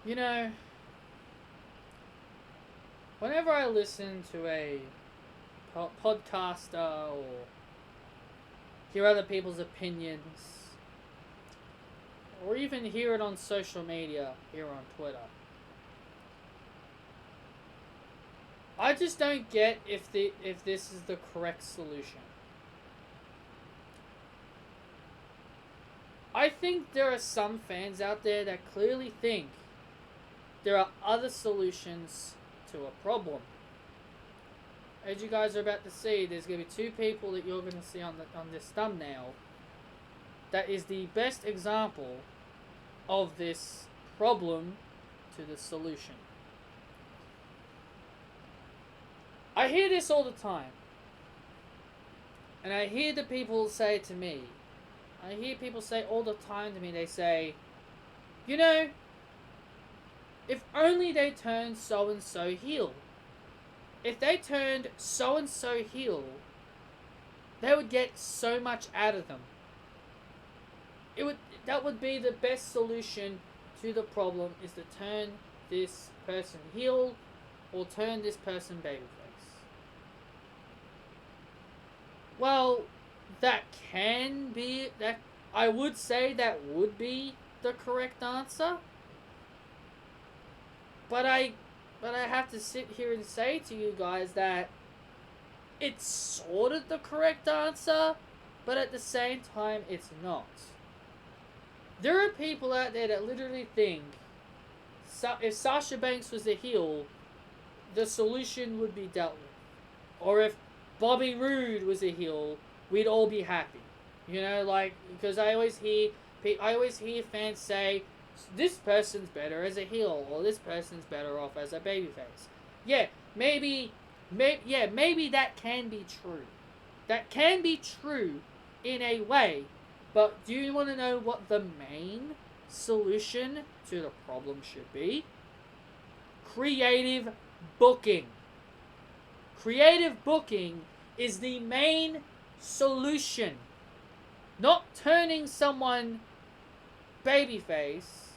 You know, whenever I listen to a podcaster or hear other people's opinions, or even hear it on social media here on Twitter, I just don't get if this is the correct solution. I think there are some fans out there that clearly think there are other solutions to a problem. As you guys are about to see, there's going to be two people that you're going to see on this thumbnail. That is the best example of this problem to the solution. I hear this all the time. And I hear the people say to me, I hear people say all the time to me, they say, you know, if only they turned so-and-so heel. If they turned so-and-so heel, they would get so much out of them. That would be the best solution to the problem, is to turn this person heel or turn this person babyface. Well, that can be that. I would say that would be the correct answer. But I have to sit here and say to you guys that it's sort of the correct answer, but at the same time it's not. There are people out there that literally think if Sasha Banks was a heel, the solution would be dealt with. Or if Bobby Roode was a heel, we'd all be happy. You know, like, because I always hear fans say, this person's better as a heel, or this person's better off as a babyface. Yeah, maybe that can be true. That can be true in a way, but do you want to know what the main solution to the problem should be? Creative booking. Creative booking is the main solution. Not turning someone babyface.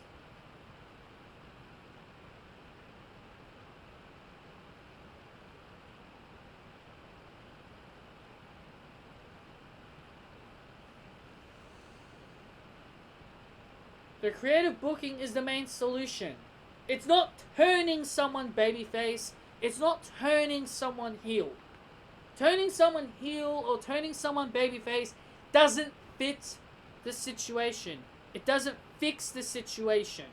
The creative booking is the main solution. It's not turning someone babyface. It's not turning someone heel. Turning someone heel or turning someone babyface doesn't fit the situation. It doesn't fix the situation.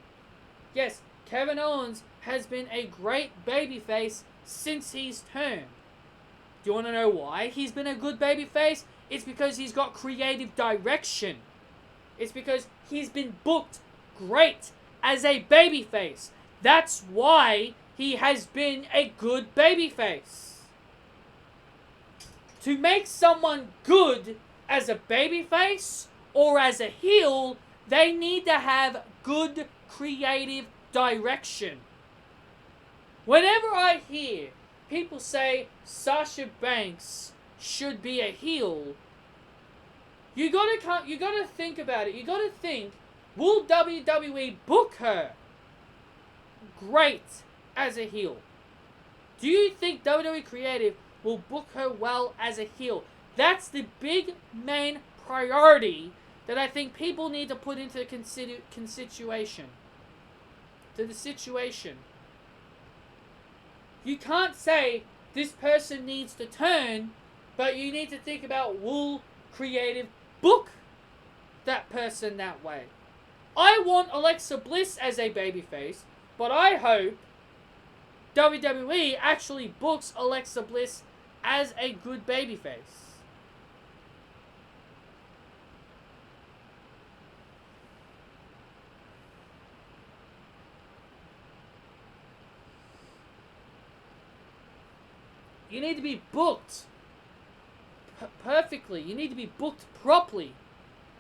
Yes, Kevin Owens has been a great babyface since he's turned. Do you want to know why he's been a good babyface? It's because he's got creative direction. It's because he's been booked great as a babyface. That's why he has been a good babyface. To make someone good as a babyface or as a heel, they need to have good creative direction. Whenever I hear people say Sasha Banks should be a heel, you gotta think about it. You gotta think, will WWE book her great as a heel? Do you think WWE Creative will book her well as a heel? That's the big main priority that I think people need to put into consideration. To the situation. You can't say this person needs to turn, but you need to think about, will Creative book that person that way? I want Alexa Bliss as a babyface, but I hope WWE actually books Alexa Bliss as a good babyface. You need to be booked perfectly. You need to be booked properly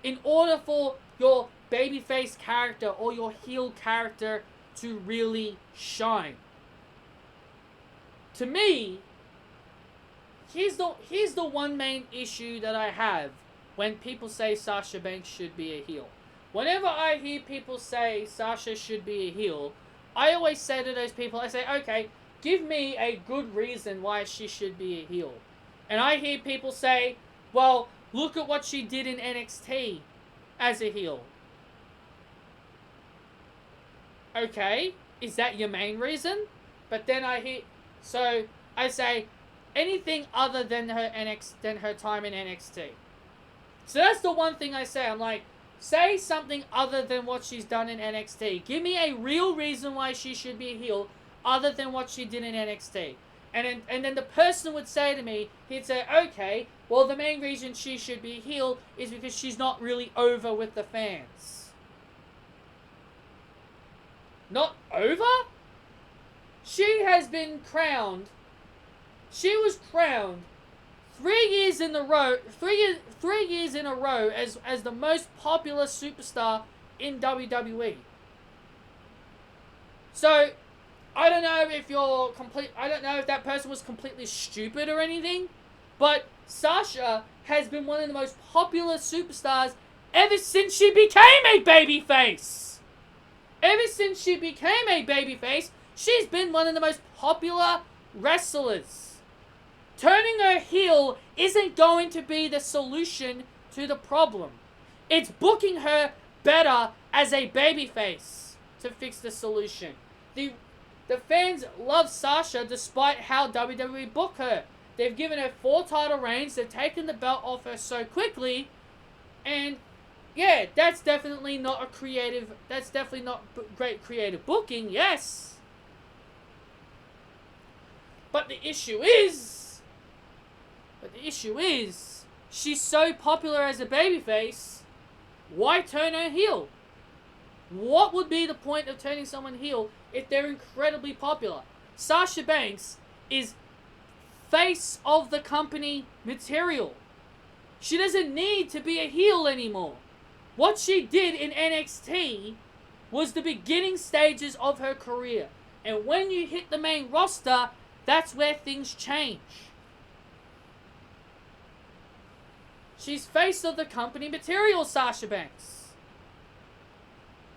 in order for your babyface character or your heel character to really shine. To me, here's the one main issue that I have when people say Sasha Banks should be a heel. Whenever I hear people say Sasha should be a heel, I always say to those people, I say, okay, give me a good reason why she should be a heel. And I hear people say, well, look at what she did in NXT as a heel. Okay, is that your main reason? But then so I say, anything other than her time in NXT. So that's the one thing I say. I'm like, say something other than what she's done in NXT. Give me a real reason why she should be a heel other than what she did in NXT. And then the person would say to me, he'd say, okay, well, the main reason she should be a heel is because she's not really over with the fans. Not over? She has been crowned. She was crowned 3 years in a row. 3 years in a row as the most popular superstar in WWE. So, I don't know if I don't know if that person was completely stupid or anything, but Sasha has been one of the most popular superstars ever since she became a babyface. Ever since she became a babyface, she's been one of the most popular wrestlers. Turning her heel isn't going to be the solution to the problem. It's booking her better as a babyface to fix the solution. The fans love Sasha despite how WWE book her. They've given her 4 title reigns, they've taken the belt off her so quickly, and yeah, that's definitely not great creative booking, yes. But the issue is, she's so popular as a babyface, why turn her heel? What would be the point of turning someone heel if they're incredibly popular? Sasha Banks is face of the company material. She doesn't need to be a heel anymore. What she did in NXT was the beginning stages of her career. And when you hit the main roster, that's where things change. She's face of the company material, Sasha Banks.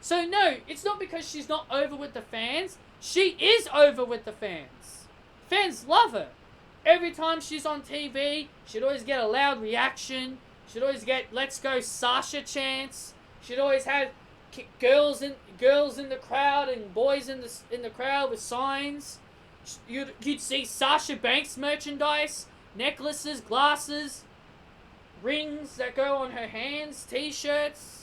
So no, it's not because she's not over with the fans. She is over with the fans. Fans love her. Every time she's on TV, she'd always get a loud reaction. She'd always get "Let's go Sasha" chants. She'd always have girls in the crowd and boys in the crowd with signs. You'd see Sasha Banks merchandise, necklaces, glasses, rings that go on her hands, t-shirts.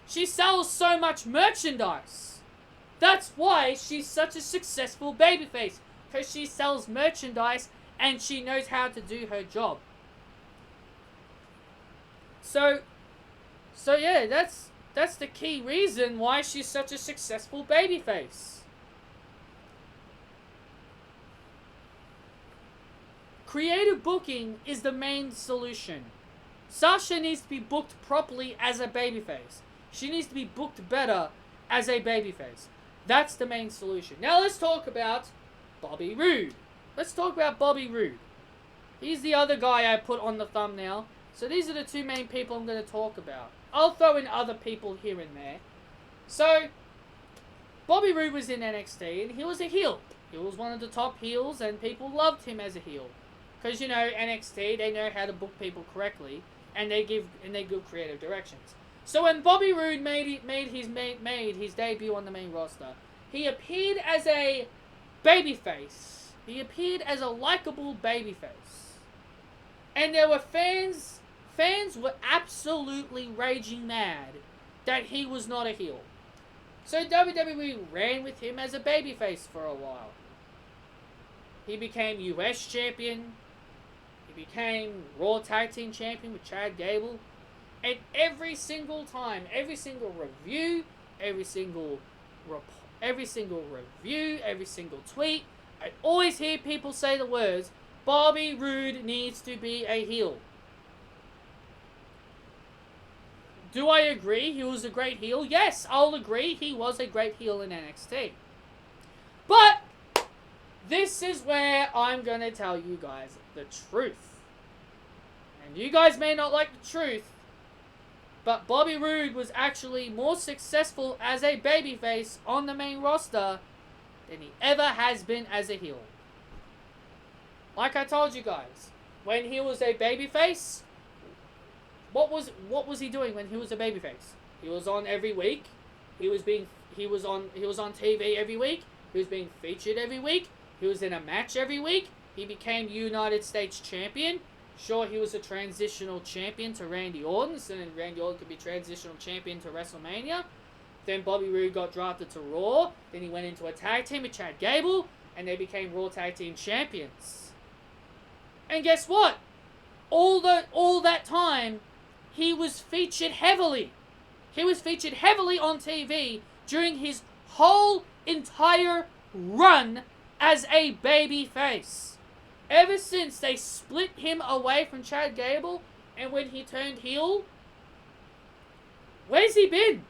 She sells so much merchandise. That's why she's such a successful babyface. Because she sells merchandise and she knows how to do her job. So yeah, that's the key reason why she's such a successful babyface. Creative booking is the main solution. Sasha needs to be booked properly as a babyface. She needs to be booked better as a babyface. That's the main solution. Now let's talk about Bobby Roode. Let's talk about Bobby Roode. He's the other guy I put on the thumbnail. So these are the 2 main people I'm going to talk about. I'll throw in other people here and there. So, Bobby Roode was in NXT and he was a heel. He was one of the top heels and people loved him as a heel. Because, you know, NXT, they know how to book people correctly and they give creative directions. So when Bobby Roode made his debut on the main roster, he appeared as a babyface. He appeared as a likable babyface. And there were fans were absolutely raging mad that he was not a heel. So WWE ran with him as a babyface for a while. He became US champion. He became Raw Tag Team champion with Chad Gable. And every single time, every single review, every single tweet, I always hear people say the words, Bobby Roode needs to be a heel. Do I agree he was a great heel? Yes, I'll agree he was a great heel in NXT. But this is where I'm going to tell you guys the truth. And you guys may not like the truth, But Bobby Roode was actually more successful as a babyface on the main roster than he ever has been as a heel. Like I told you guys, when he was a babyface, what was he doing when he was a babyface? He was on every week. He was on TV every week. He was being featured every week. He was in a match every week. He became United States champion. Sure, he was a transitional champion to Randy Orton, so then Randy Orton could be transitional champion to WrestleMania. Then Bobby Roode got drafted to Raw. Then he went into a tag team with Chad Gable, and they became Raw Tag Team Champions. And guess what? All that time, he was featured heavily. He was featured heavily on TV during his whole entire run as a babyface. Ever since they split him away from Chad Gable, and when he turned heel, where's he been?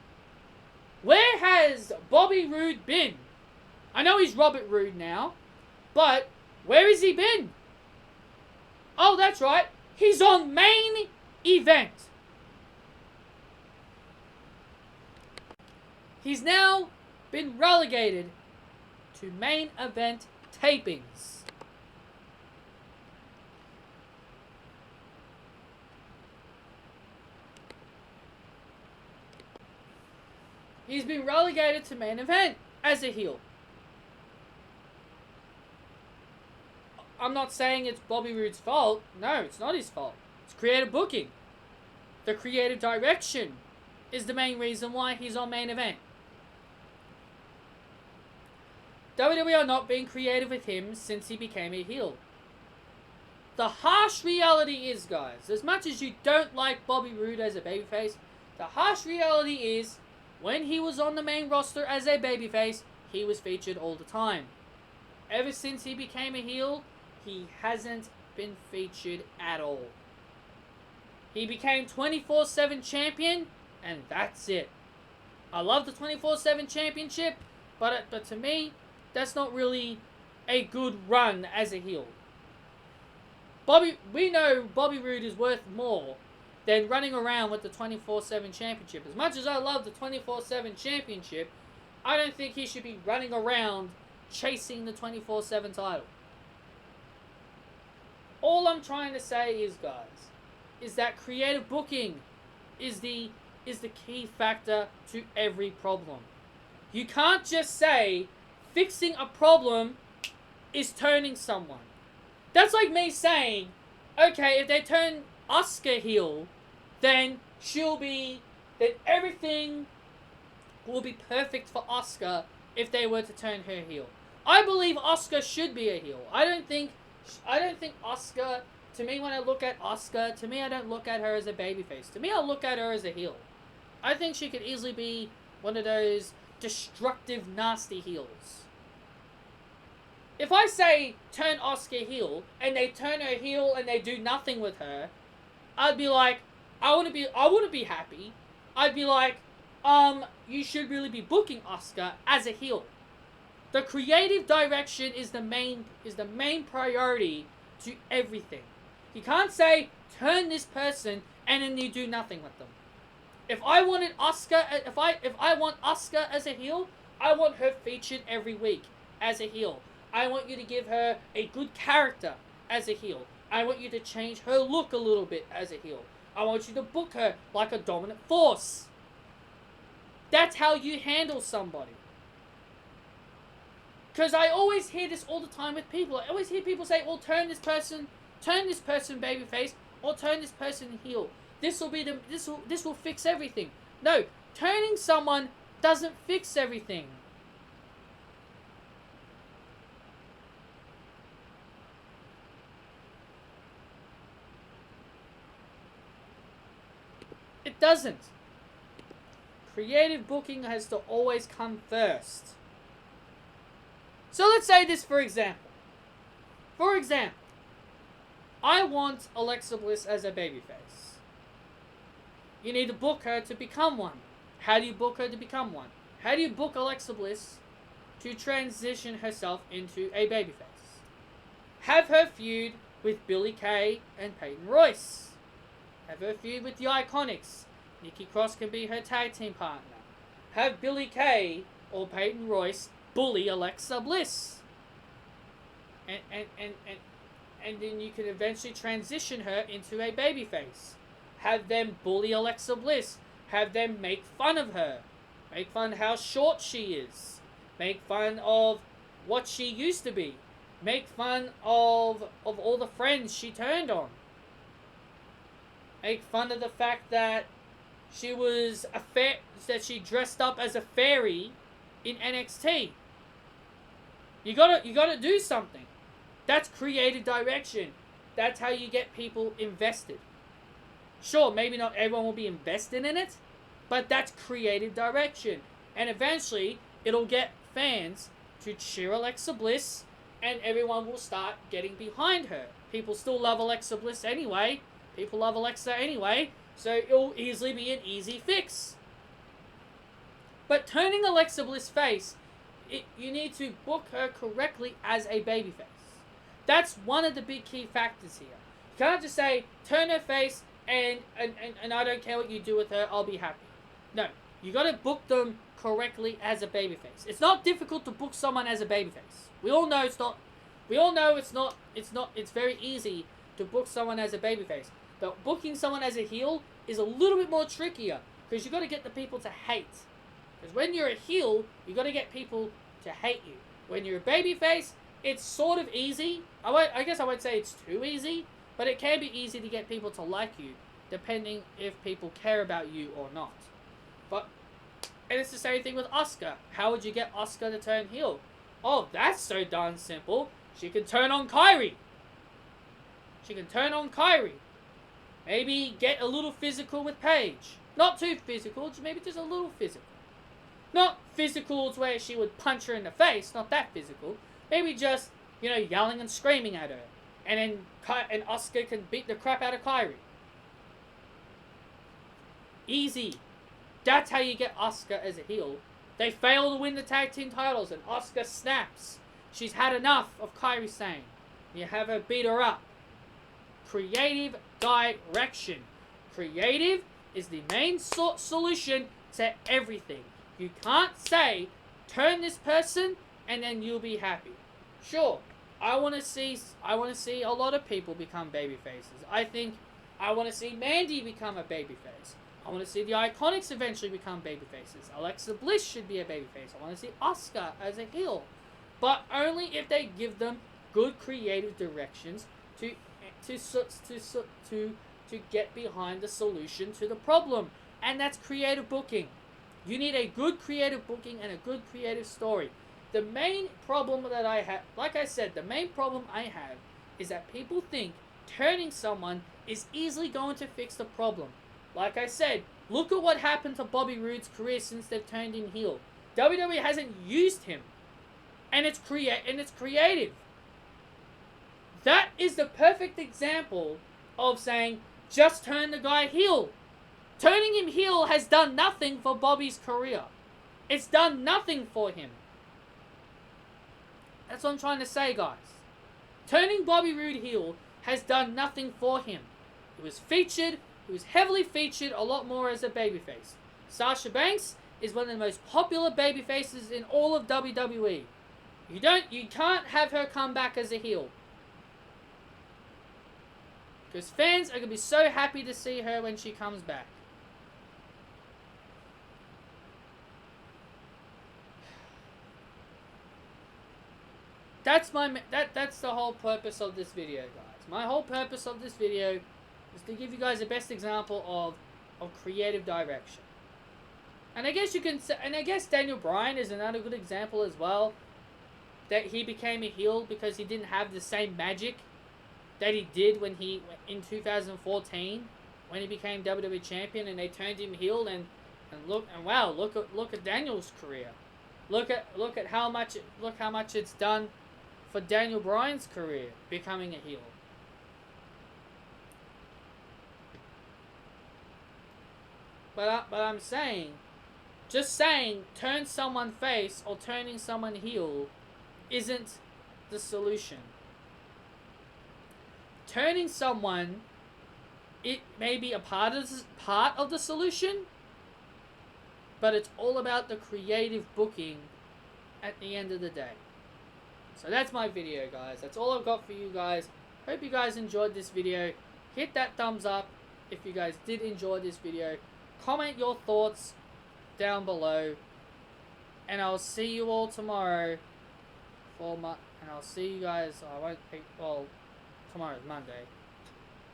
Where has Bobby Roode been? I know he's Robert Roode now, but where has he been? Oh, that's right. He's on Main Event. He's now been relegated to Main Event tapings. He's been relegated to Main Event as a heel. I'm not saying it's Bobby Roode's fault. No, it's not his fault. It's creative booking. The creative direction is the main reason why he's on Main Event. WWE are not being creative with him since he became a heel. The harsh reality is, guys, as much as you don't like Bobby Roode as a babyface, the harsh reality is, when he was on the main roster as a babyface, he was featured all the time. Ever since he became a heel, he hasn't been featured at all. He became 24/7 champion, and that's it. I love the 24/7 championship, but to me, that's not really a good run as a heel. We know Bobby Roode is worth more than running around with the 24/7 championship. As much as I love the 24/7 championship, I don't think he should be running around chasing the 24/7 title. All I'm trying to say is, guys, is that creative booking is the key factor to every problem. You can't just say fixing a problem is turning someone. That's like me saying, okay, if they turn Asuka heel, then everything will be perfect for Asuka if they were to turn her heel. I believe Asuka should be a heel. I don't think Asuka, to me, when I look at Asuka, to me, I don't look at her as a babyface. To me, I look at her as a heel. I think she could easily be one of those destructive, nasty heels. If I say turn Asuka heel, and they turn her heel and they do nothing with her, I'd be like, I wouldn't be happy. I'd be like, you should really be booking Asuka as a heel. The creative direction is the main priority to everything. You can't say turn this person and then you do nothing with them. If I want Asuka as a heel, I want her featured every week as a heel. I want you to give her a good character as a heel. I want you to change her look a little bit as a heel. I want you to book her like a dominant force. That's how you handle somebody. Because I always hear this all the time with people. I always hear people say, well, turn this person babyface, or turn this person heel. This will fix everything. No, turning someone doesn't fix everything. It doesn't. Creative booking has to always come first. So let's say this for example. For example, I want Alexa Bliss as a babyface. You need to book her to become one. How do you book her to become one? How do you book Alexa Bliss to transition herself into a babyface? Have her feud with Billie Kay and Peyton Royce. Have her feud with the Iconics. Nikki Cross can be her tag team partner. Have Billie Kay or Peyton Royce bully Alexa Bliss. And then you can eventually transition her into a babyface. Have them bully Alexa Bliss. Have them make fun of her. Make fun of how short she is. Make fun of what she used to be. Make fun of all the friends she turned on. Make fun of the fact that she was that she dressed up as a fairy in NXT. You gotta do something. That's creative direction. That's how you get people invested. Sure, maybe not everyone will be invested in it, but that's creative direction. And eventually, it'll get fans to cheer Alexa Bliss, and everyone will start getting behind her. People still love Alexa Bliss anyway. People love Alexa anyway, so it'll easily be an easy fix. But turning Alexa Bliss face, you need to book her correctly as a babyface. That's one of the big key factors here. You can't just say, turn her face, and I don't care what you do with her, I'll be happy. No, you gotta book them correctly as a babyface. It's not difficult to book someone as a babyface. We all know it's not. We all know it's not. It's very easy to book someone as a babyface. But booking someone as a heel is a little bit more trickier because you got to get the people to hate. Because when you're a heel, you got to get people to hate you. When you're a babyface, it's sort of easy. I guess I won't say it's too easy, but it can be easy to get people to like you, depending if people care about you or not. And it's the same thing with Asuka. How would you get Asuka to turn heel? Oh, that's so darn simple. She can turn on Kairi. Maybe get a little physical with Paige. Not too physical, maybe just a little physical. Not physicals where she would punch her in the face, not that physical. Maybe just, yelling and screaming at her. And then Asuka can beat the crap out of Kairi. Easy. That's how you get Asuka as a heel. They fail to win the tag team titles and Asuka snaps. She's had enough of Kairi Sane. You have her beat her up. Creative direction. Creative is the main solution to everything. You can't say, turn this person and then you'll be happy. Sure, I want to see a lot of people become baby faces. I want to see Mandy become a baby face. I want to see the Iconics eventually become baby faces. Alexa Bliss should be a baby face. I want to see Asuka as a heel. But only if they give them good creative directions to get behind the solution to the problem. And that's creative booking. You need a good creative booking and a good creative story. The main problem that I have, like I said, the main problem I have is that people think turning someone is easily going to fix the problem. Like I said, look at what happened to Bobby Roode's career since they've turned him heel. WWE hasn't used him. And it's creative. That is the perfect example of saying, just turn the guy heel. Turning him heel has done nothing for Bobby's career. It's done nothing for him. That's what I'm trying to say, guys. Turning Bobby Roode heel has done nothing for him. He was heavily featured a lot more as a babyface. Sasha Banks is one of the most popular babyfaces in all of WWE. You can't have her come back as a heel. Because fans are going to be so happy to see her when she comes back. That's the whole purpose of this video, guys. My whole purpose of this video is to give you guys the best example of creative direction. And I guess Daniel Bryan is another good example as well. That he became a heel because he didn't have the same magic that he did in 2014 when he became WWE champion and they turned him heel and look at Daniel's career. Look at how much it's done for Daniel Bryan's career becoming a heel. But I'm saying, just saying turn someone face or turning someone heel isn't the solution. Turning someone it may be a part of the solution, but it's all about the creative booking at the end of the day. So that's my video, guys. That's all I've got for you guys. Hope you guys enjoyed this video. Hit that thumbs up if you guys did enjoy this video. Comment your thoughts down below. And I'll see you all tomorrow and I'll see you guys. Tomorrow's Monday.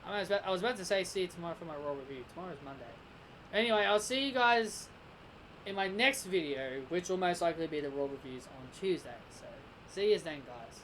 I was about to say see you tomorrow for my Raw review. Tomorrow's Monday. Anyway, I'll see you guys in my next video, which will most likely be the Raw reviews on Tuesday. So, see you then, guys.